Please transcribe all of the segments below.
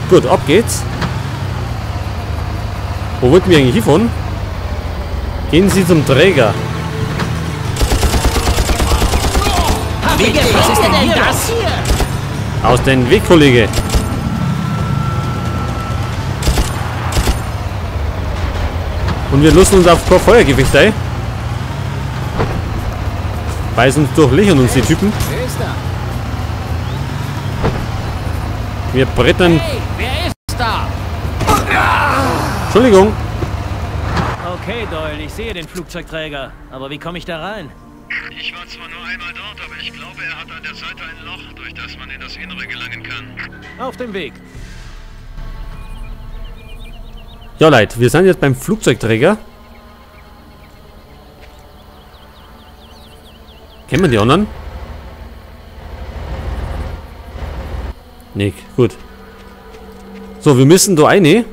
Gut, ab geht's. Wo wollten wir eigentlich hinfahren? Gehen Sie zum Träger. Was ist denn das hier? Aus dem Weg, Kollege. Und wir lassen uns auf kein Feuergefecht ein. Beißen uns durch, löchern uns die Typen. Wer ist da? Wir brettern. Hey, wer ist da? Entschuldigung. Okay, Doyle, ich sehe den Flugzeugträger. Aber wie komme ich da rein? Ich war zwar nur einmal dort, aber ich glaube, er hat an der Seite ein Loch, durch das man in das Innere gelangen kann. Auf dem Weg. Ja, Leute, wir sind jetzt beim Flugzeugträger. Kennen wir die anderen? Nee, gut. So, wir müssen da rein. Wir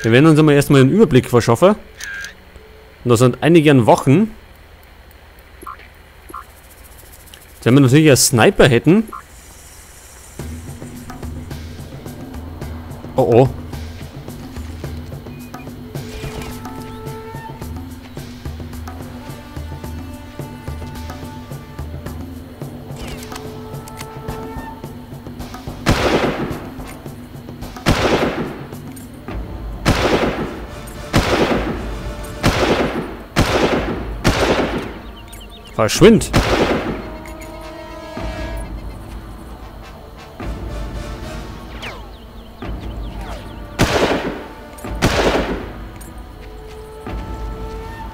werden uns einmal erstmal einen Überblick verschaffen. Und da sind einige an Wachen. Wenn wir natürlich einen Sniper hätten. Oh oh. Verschwind!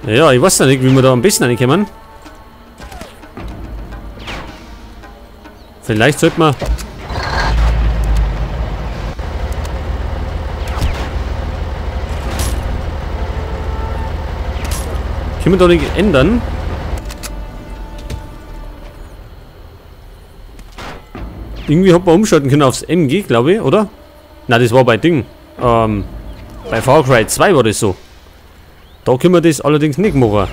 Ja, ich weiß ja nicht, wie wir da am besten reinkommen. Vielleicht sollte man... Können wir da nicht ändern? Irgendwie hat man umschalten können aufs MG, glaube ich, oder? Na, das war bei Ding. Bei Far Cry 2 war das so. Da können wir das allerdings nicht machen.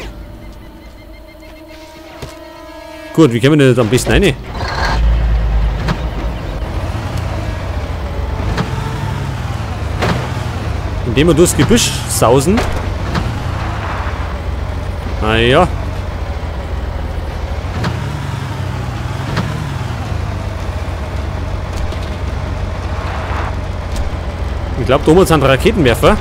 Gut, wie können wir denn das am besten rein? Indem wir durchs Gebüsch sausen. Naja. Ich glaube, da oben sind Raketenwerfer.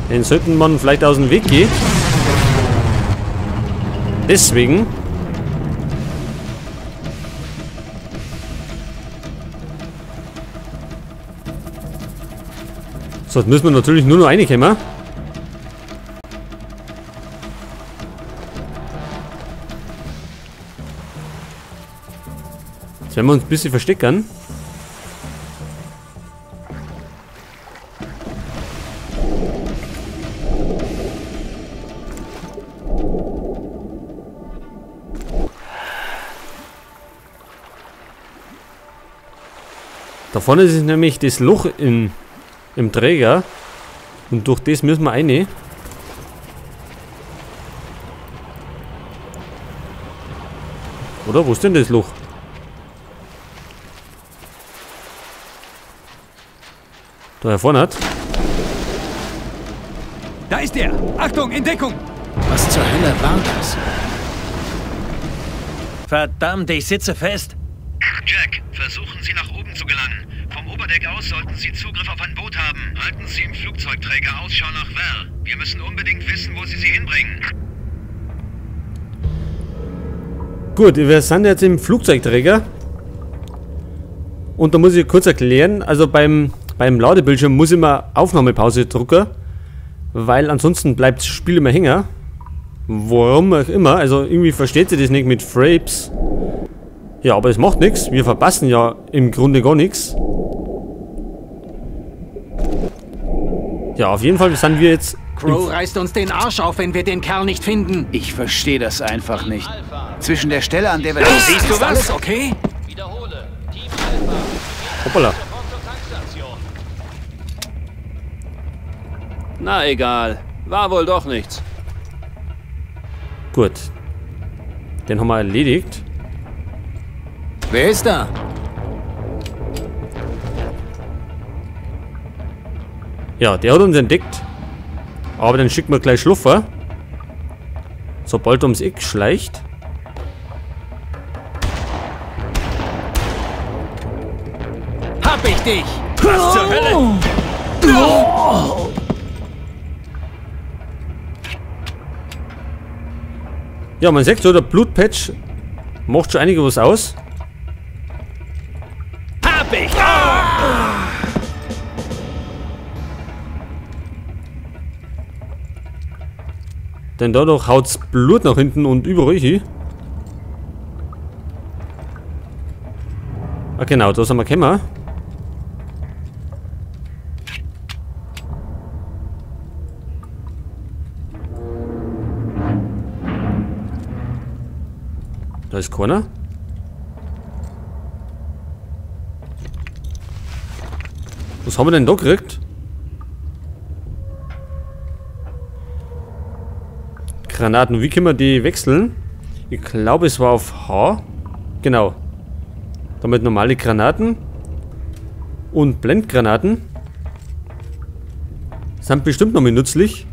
Den sollten man vielleicht aus dem Weg gehen. Deswegen. So, jetzt müssen wir natürlich nur noch reinkommen. Jetzt werden wir uns ein bisschen verstecken. Da vorne ist nämlich das Loch im Träger. Und durch das müssen wir rein. Oder? Wo ist denn das Loch? Da vorne hat. Da ist er! Achtung, in Deckung! Was zur Hölle war das? Verdammt, ich sitze fest. Jack, versuchen Sie nach oben zu gelangen. Vom Oberdeck aus sollten Sie Zugriff auf ein Boot haben. Halten Sie im Flugzeugträger Ausschau nach Val. Wir müssen unbedingt wissen, wo Sie sie hinbringen. Gut, wir sind jetzt im Flugzeugträger. Und da muss ich kurz erklären, also beim Ladebildschirm muss ich mal Aufnahmepause drücken, weil ansonsten bleibt das Spiel immer hängen. Warum auch immer, also irgendwie versteht sich das nicht mit Frames. Ja, aber es macht nichts, wir verpassen ja im Grunde gar nichts. Ja, auf jeden Fall sind wir jetzt... Crow reißt uns den Arsch auf, wenn wir den Kerl nicht finden. Ich verstehe das einfach nicht. Zwischen der Stelle, an der wir... Siehst du alles okay? Wiederhole. Team Alpha. Hoppala. Zur Tankstation. Na egal. War wohl doch nichts. Gut. Den haben wir erledigt. Wer ist da? Ja, der hat uns entdeckt. Aber dann schicken wir gleich Schluffer. Sobald er ums Eck schleicht. Hab ich dich! Was zur Hölle? Ja, man sagt so, der Blutpatch macht schon einiges was aus. Hab ich! Denn dadurch haut's Blut nach hinten und überall hin. Ah genau, da sind wir gekommen. Da ist keiner. Was haben wir denn da gekriegt? Granaten. Wie können wir die wechseln? Ich glaube, es war auf H. Genau. Damit normale Granaten und Blendgranaten sind bestimmt noch mal nützlich.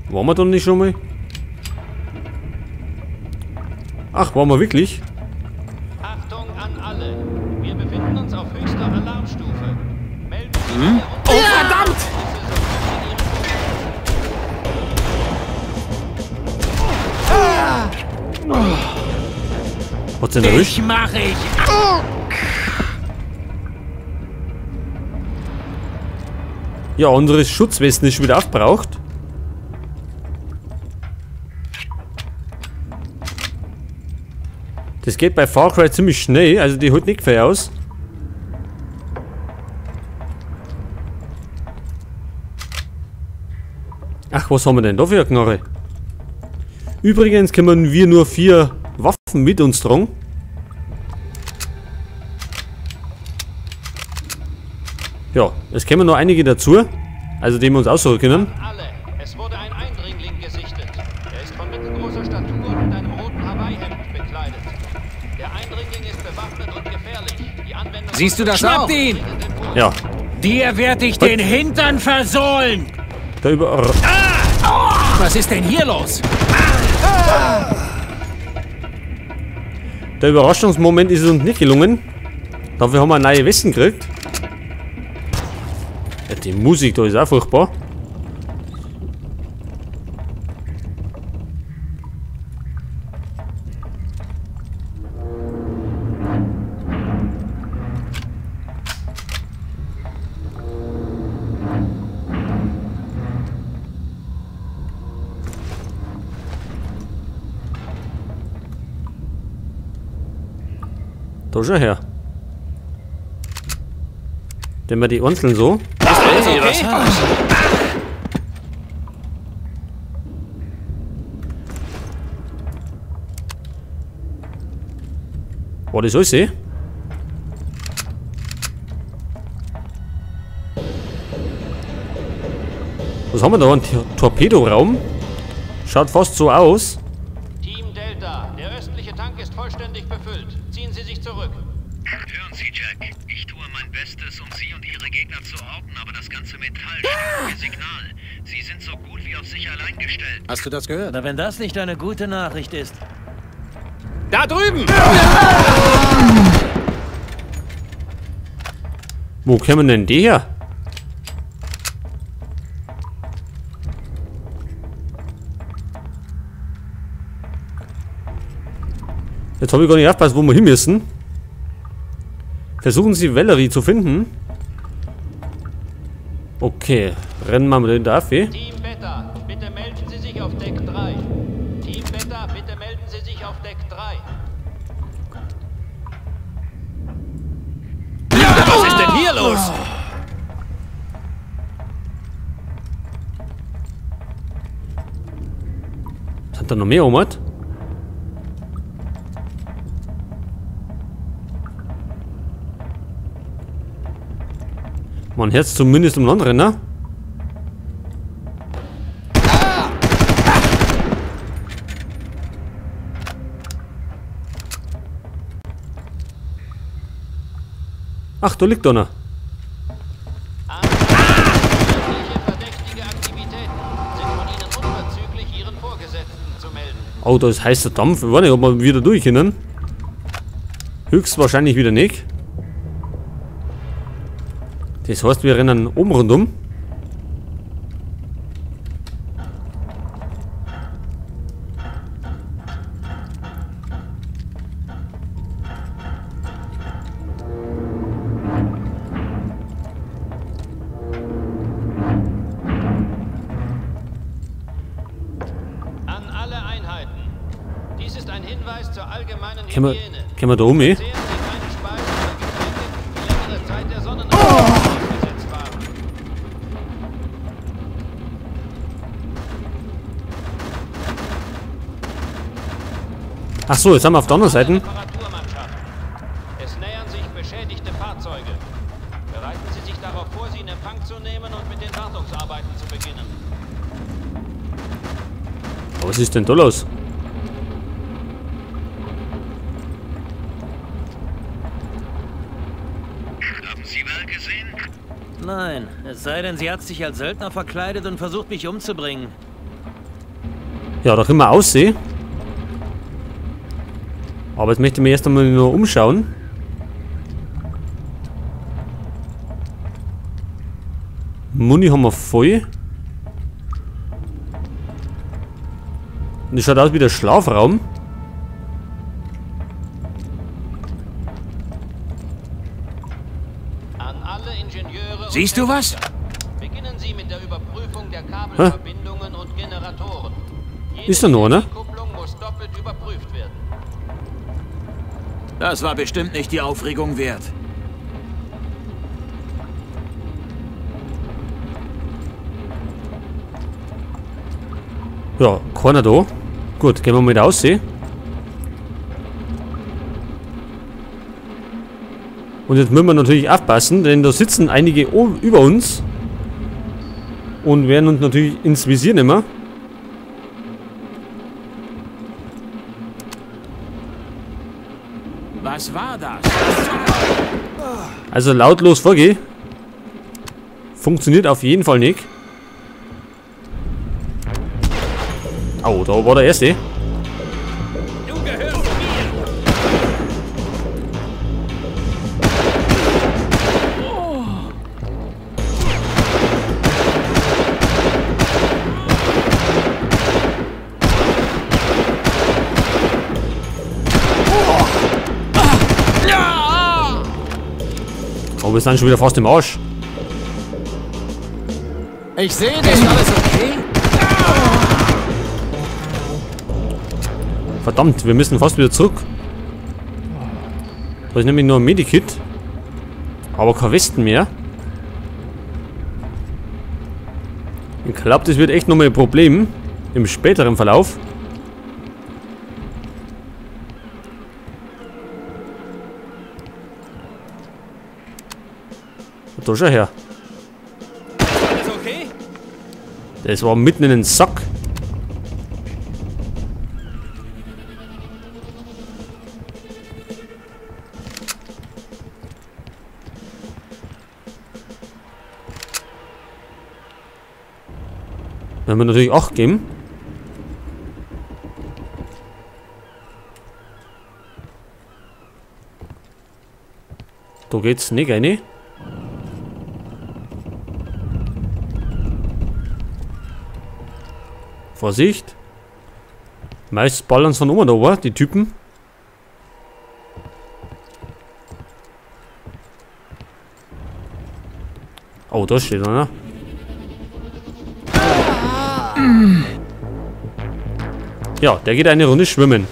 Waren wir da nicht schon mal? Ach, waren wir wirklich? Achtung an alle. Wir befinden uns auf höchster Alarmstufe. Melden Sie Oh, verdammt! Hat's denn erwischt? Dich mach ich! Ja, unsere Schutzwesten ist schon wieder aufgebraucht. Das geht bei Far Cry ziemlich schnell, also die holt nicht viel aus. Ach, was haben wir denn da für eine Knarre? Übrigens können wir nur 4 Waffen mit uns tragen. Ja, es kommen noch einige dazu, also die wir uns aussuchen können. alle. Es wurde ein Eindringling gesichtet. Er ist von mittelgroßer Statur und mit einem roten Hawaii-Hemd bekleidet. Der Eindringling ist bewaffnet und gefährlich. Die Anwendung Siehst du das auch? Schnapp ihn! Ja, Dir werd ich den Hintern versohlen! da über... Was ist denn hier los? Der Überraschungsmoment ist uns nicht gelungen. Dafür haben wir neue Westen gekriegt. Ja, die Musik da ist auch furchtbar. Da schon her. Denn wir die einzeln so. Hey, was hast du? War das alles? Was haben wir da? Ein Torpedoraum? Schaut fast so aus. Team Delta, der östliche Tank ist vollständig befüllt. Ziehen Sie sich zurück. Hören Sie, Jack. Ich tue mein Bestes, um Sie und Ihre Gegner zu orten, aber das ganze Metall schickt Ihr Signal. Sie sind so gut wie auf sich allein gestellt. Hast du das gehört? Na, wenn das nicht eine gute Nachricht ist. Da drüben! Wo kommen denn die her? Jetzt habe ich gar nicht aufgepasst, wo wir hin müssen. Versuchen Sie Valerie zu finden. Okay, rennen wir mal den da auf. Team Beta, bitte melden Sie sich auf Deck 3. Team Beta, bitte melden Sie sich auf Deck 3. Was ist denn hier los? Sind da noch mehr Omat? Man hört es zumindest um anderen, ne? Ach, da liegt einer. Sämtliche verdächtige Aktivitäten sind von Ihnen unverzüglich Ihren Vorgesetzten zu melden. Oh, da ist heißer Dampf. Ich weiß nicht, ob wir wieder durch können. Höchstwahrscheinlich wieder nicht. Das heißt, wir rennen oben rundum. An alle Einheiten. Dies ist ein Hinweis zur allgemeinen Können Hygiene. wir da um, eh? Zehren Sie keine Speisen oder Getränke, die längere Zeit der Sonnenaufgang ausgesetzt waren. Ach so, jetzt sind wir auf der anderen Seite. Reparaturmannschaft. Es nähern sich beschädigte Fahrzeuge. Bereiten Sie sich darauf vor, sie in Empfang zu nehmen und mit den Wartungsarbeiten zu beginnen. Was ist denn da los? Haben Sie Val gesehen? Nein, es sei denn, sie hat sich als Söldner verkleidet und versucht, mich umzubringen. Ja, da können wir aussehen. Aber jetzt möchte ich mir erst einmal nur umschauen. Muni haben wir voll. Und das schaut aus wie der Schlafraum. An alle Ingenieure und Siehst du was? beginnen Sie mit der Überprüfung der Kabelverbindungen und Generatoren. Jede Ist da noch einer? Kupplung muss doppelt überprüft werden. Das war bestimmt nicht die Aufregung wert. Ja, keiner da. Gut, gehen wir mal da aussehen. Und jetzt müssen wir natürlich aufpassen, denn da sitzen einige über uns. Und werden uns natürlich ins Visier nehmen. Was war das? Also lautlos vorgehen. Funktioniert auf jeden Fall nicht. Oh, da war der erste. Du gehörst mir! Oh, wir sind schon wieder fast im Arsch. Ich sehe dich! Ist alles okay? Verdammt, wir müssen fast wieder zurück. Da ist nämlich nur ein Medikit. Aber kein Westen mehr. Ich glaube, das wird echt nochmal ein Problem. Im späteren Verlauf. Da schau her. Alles okay? Das war mitten in den Sack. Wenn wir natürlich 8 geben. Da geht's nicht rein. Vorsicht. Meist ballern von oben da, die Typen. Oh, da steht einer. Ja, der geht eine Runde schwimmen.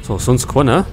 So, sonst keiner.